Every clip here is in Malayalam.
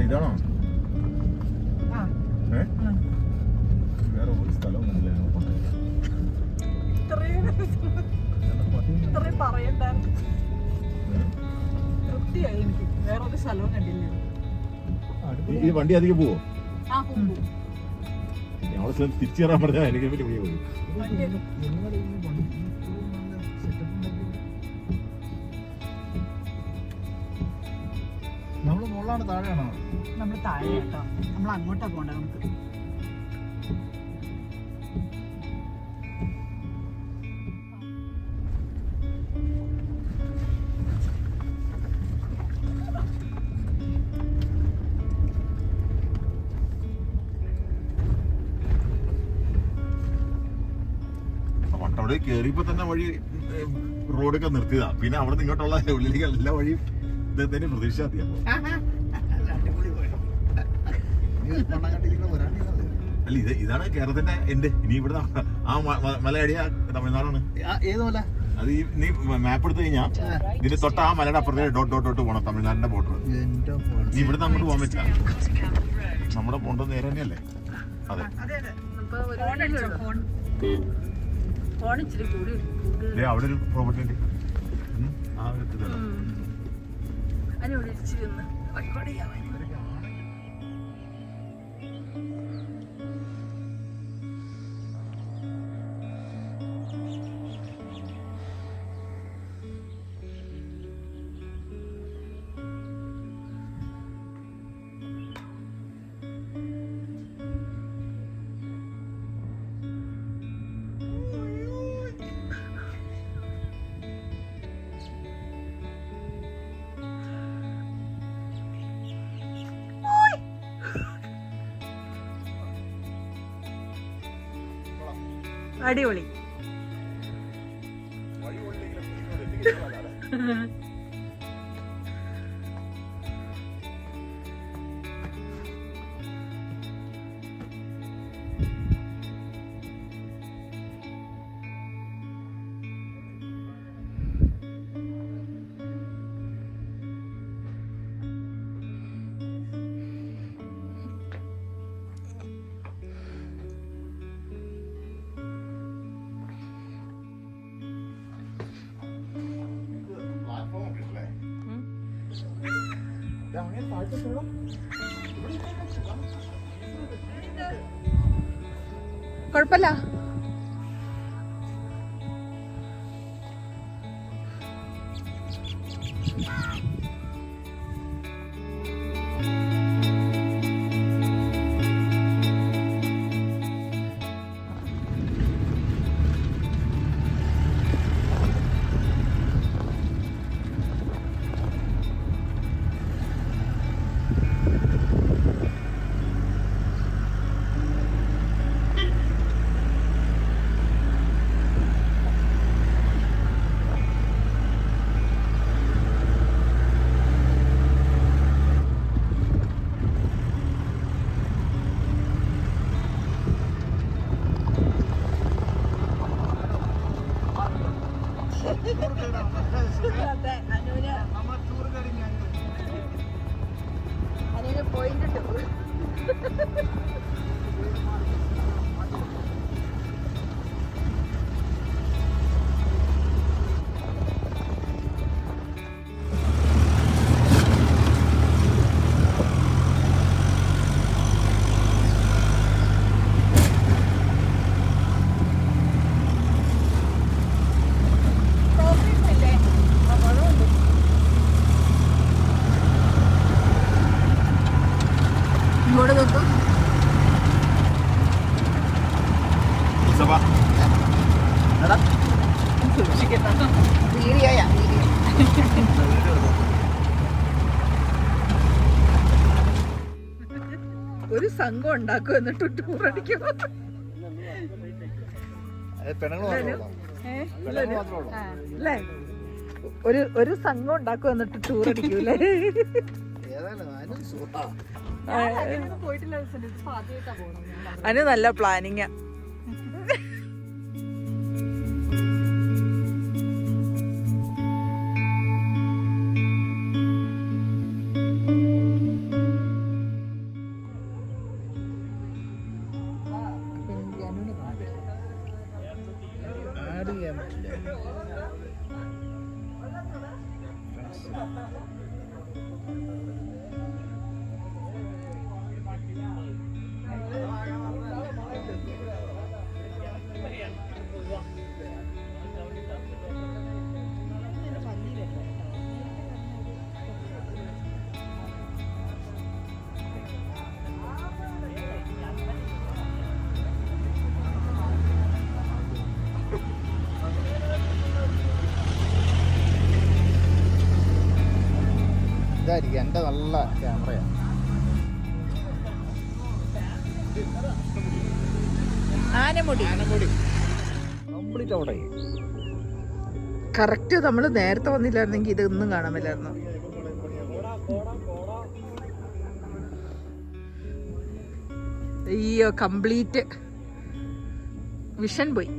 ഇതാണോ? വേറെ ഒരു സ്ഥലമൊന്നുമില്ല. ഇത്രയും പറയണ്ടായിരുന്നു. തൃപ്തിയായി എനിക്ക്. വേറൊരു സ്ഥലവും കണ്ടില്ല. ഈ വണ്ടി അധികം പോവോ? ആ പോകും. ഞങ്ങളെ തിരിച്ചു കയറാൻ പറഞ്ഞാൽ എനിക്ക് വേണ്ടി പോയി. നമ്മള് മുകളിലാണ് താഴെയാണോ? നമ്മൾ താഴെ കേട്ടോ. നമ്മൾ അങ്ങോട്ടാ പോണ്ട. നമുക്ക് വട്ടവടെ കേറിയപ്പോ തന്നെ വഴി റോഡൊക്കെ നിർത്തിയതാ. പിന്നെ അവിടെ നിന്ന് ഇങ്ങോട്ടുള്ള ഉള്ളിലേക്ക് എല്ലാ വഴിയും ഇദ്ദേഹത്തിന് പ്രതീക്ഷ അല്ല ഇതാണ് കേരളത്തിന്റെ എന്റെ. ഇനി ഇവിടെ ആ മലയടിയ തമിഴ്നാടാണ്. ഏത് മല? അത് നീ മാപ്പ് എടുത്തു കഴിഞ്ഞാ ഇതിന്റെ തൊട്ട ആ മലയുടെ അപ്പുറത്തെ ഡോട്ട് ഡോട്ട് ഡോട്ട് പോണം തമിഴ്നാടിന്റെ ബോർഡർ. നീ ഇവിടുന്ന് അങ്ങോട്ട് പോകാൻ പറ്റില്ല. നമ്മുടെ പോണ്ടത് നേരെ തന്നെയല്ലേ? അതെ. അവിടെ ഒരു പ്രോപ്പർട്ടി ഉണ്ട്. ആ ഒരു അടിപൊളി. കുഴപ്പമില്ല. അനുവിന് പോയിന്റ് കിട്ടും. ഇങ്ങോട്ട് നോക്കും. ഒരു സംഘം ഉണ്ടാക്കും എന്നിട്ട് ടൂർ അടിക്കും. ഒരു സംഘം ഉണ്ടാക്കും എന്നിട്ട് ടൂർ അടിക്കൂലേ? അതിന് നല്ല പ്ലാനിങ്. ഇതായിരിക്കും എൻ്റെ നല്ല ക്യാമറയാണ്. ആനമുടി കംപ്ലീറ്റ് അവിടെ കറക്റ്റ് നമ്മൾ നേരത്തെ വന്നില്ലായിരുന്നെങ്കിൽ ഇതൊന്നും കാണാൻ പറ്റില്ലായിരുന്നു. അയ്യോ, കംപ്ലീറ്റ് വിഷൻ പോയി.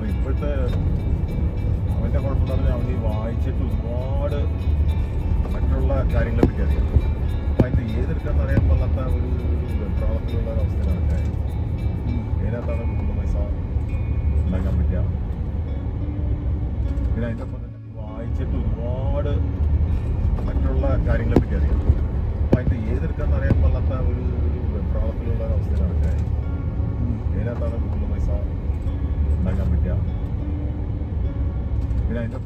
ഇപ്പോഴത്തെ അവൻ്റെ കുഴപ്പമെന്ന് പറഞ്ഞാൽ അവൻ ഈ വായിച്ചിട്ട് ഒരുപാട് മറ്റുള്ള കാര്യങ്ങളെ പറ്റി അറിയാം. അപ്പം അതിൻ്റെ ഏതെടുക്കാന്ന് അറിയാൻ പാടില്ലാത്ത ഒരു വെപ്രാളത്തിലുള്ള ഒരവസ്ഥയിലാണ് കാര്യം. അതിനകത്താണ് കൂടുതൽ പൈസ ഉണ്ടാക്കാൻ പറ്റുക. പിന്നെ അതിൻ്റെ ഒപ്പം തന്നെ വായിച്ചിട്ട് ഒരുപാട് മറ്റുള്ള കാര്യങ്ങളെ പറ്റി അറിയാം. അപ്പം അതിൻ്റെ ഏതെടുക്കാന്ന് അറിയാൻ പാടില്ലാത്ത ഒരു വെപ്രാളത്തിലുള്ള ഒരവസ്ഥയിലാണ് കാര്യം. അതിനകത്താണ് കൂടുതൽ പൈസ ഉണ്ടാക്കാൻ പറ്റുക. പിന്നെ അതിൻ്റെ